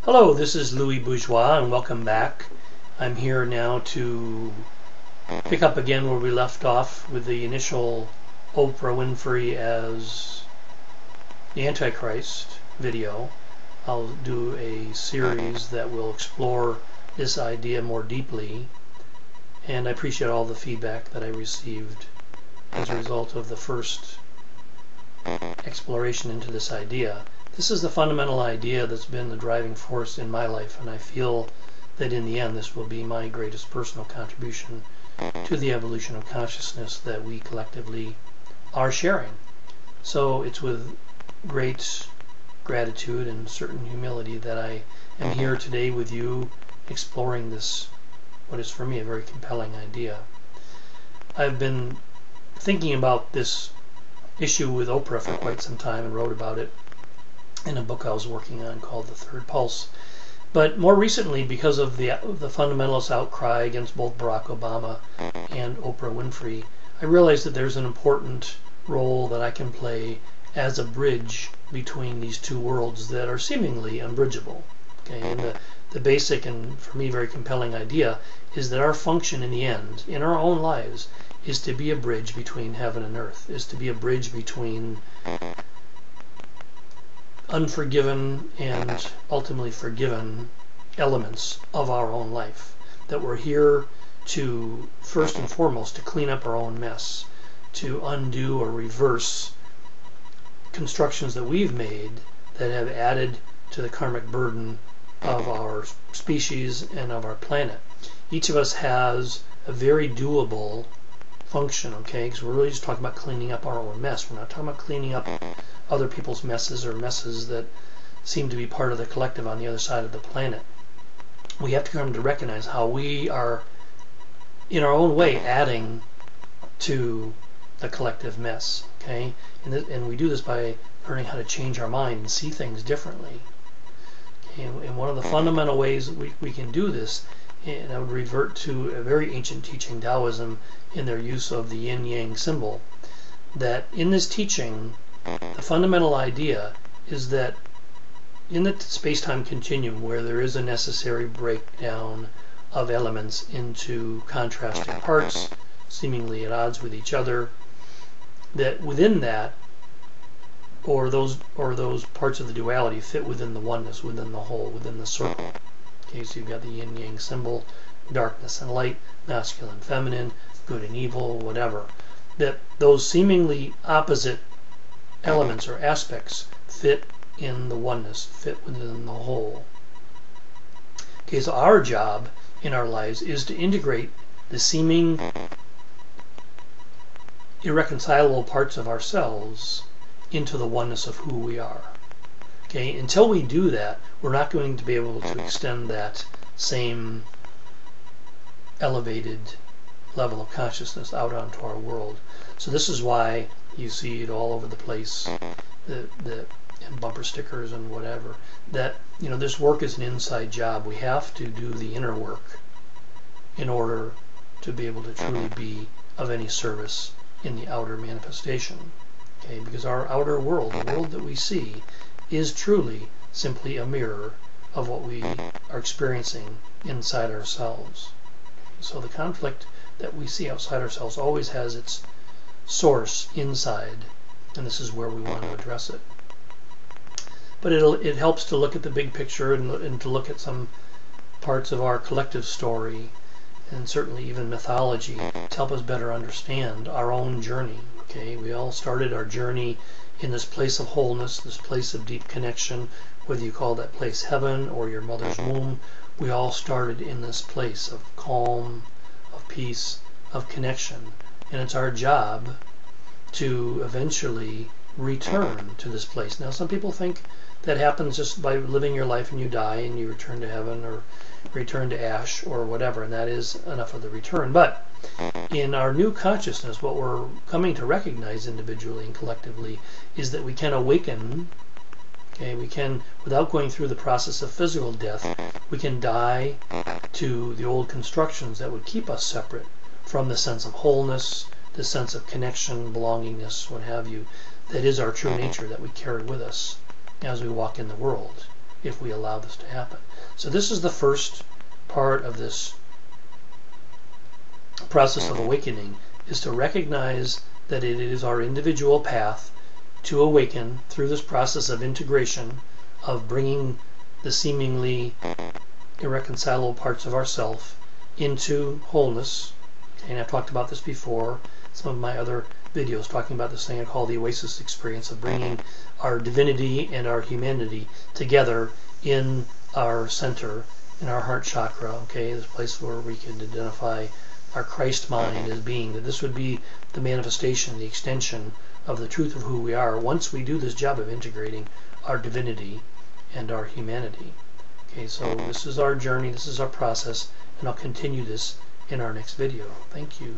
Hello, this is Louis Bourgeois and welcome back. I'm here now to pick up again where we left off with the initial Oprah Winfrey as the Antichrist video. I'll do a series that will explore this idea more deeply, and I appreciate all the feedback that I received as a result of the first exploration into this idea. This is the fundamental idea that's been the driving force in my life, and I feel that in the end this will be my greatest personal contribution to the evolution of consciousness that we collectively are sharing. So it's with great gratitude and certain humility that I am here today with you exploring this, what is for me a very compelling idea. I've been thinking about this issue with Oprah for quite some time and wrote about it in a book I was working on called The Third Pulse. But more recently, because of the fundamentalist outcry against both Barack Obama and Oprah Winfrey, I realized that there's an important role that I can play as a bridge between these two worlds that are seemingly unbridgeable. Okay, and the basic and for me very compelling idea is that our function in the end, in our own lives, is to be a bridge between heaven and earth, is to be a bridge between unforgiven and ultimately forgiven elements of our own life. That we're here to, first and foremost, to clean up our own mess, to undo or reverse constructions that we've made that have added to the karmic burden of our species and of our planet. Each of us has a very doable function, okay? Because we're really just talking about cleaning up our own mess. We're not talking about cleaning up other people's messes or messes that seem to be part of the collective on the other side of the planet. We have to come to recognize how we are, in our own way, adding to the collective mess, okay? And we do this by learning how to change our mind and see things differently. Okay? And one of the fundamental ways we can do this, and I would revert to a very ancient teaching, Taoism, in their use of the yin-yang symbol, that in this teaching, the fundamental idea is that in the space-time continuum where there is a necessary breakdown of elements into contrasting parts, seemingly at odds with each other, that within that, or those parts of the duality fit within the oneness, within the whole, within the circle. Okay, so you've got the yin-yang symbol, darkness and light, masculine, feminine, good and evil, whatever. That those seemingly opposite elements or aspects fit in the oneness, fit within the whole. Okay, so our job in our lives is to integrate the seeming irreconcilable parts of ourselves into the oneness of who we are. Okay, until we do that, we're not going to be able to extend that same elevated level of consciousness out onto our world. So this is why you see it all over the place, and bumper stickers and whatever, that this work is an inside job. We have to do the inner work in order to be able to truly be of any service in the outer manifestation. Okay, because our outer world, the world that we see, is truly simply a mirror of what we are experiencing inside ourselves. So the conflict that we see outside ourselves always has its source inside, and this is where we want to address it. But it helps to look at the big picture and to look at some parts of our collective story, and certainly even mythology, to help us better understand our own journey. Okay, we all started our journey in this place of wholeness, this place of deep connection, whether you call that place heaven or your mother's womb. We all started in this place of calm, of peace, of connection. And it's our job to eventually return to this place. Now, some people think that happens just by living your life and you die and you return to heaven or return to ash or whatever, and that is enough of the return. But in our new consciousness, what we're coming to recognize individually and collectively is that we can awaken. Okay, we can, without going through the process of physical death, we can die to the old constructions that would keep us separate from the sense of wholeness, the sense of connection, belongingness, what have you, that is our true nature that we carry with us as we walk in the world. if we allow this to happen. So this is the first part of this process of awakening, is to recognize that it is our individual path to awaken through this process of integration, of bringing the seemingly irreconcilable parts of ourself into wholeness. And I've talked about this before, some of my other videos talking about this thing I call the Oasis experience, of bringing our divinity and our humanity together in our center, in our heart chakra, okay, this place where we can identify our Christ mind as being, that this would be the manifestation, the extension of the truth of who we are once we do this job of integrating our divinity and our humanity. Okay, so this is our journey, this is our process, and I'll continue this in our next video. Thank you.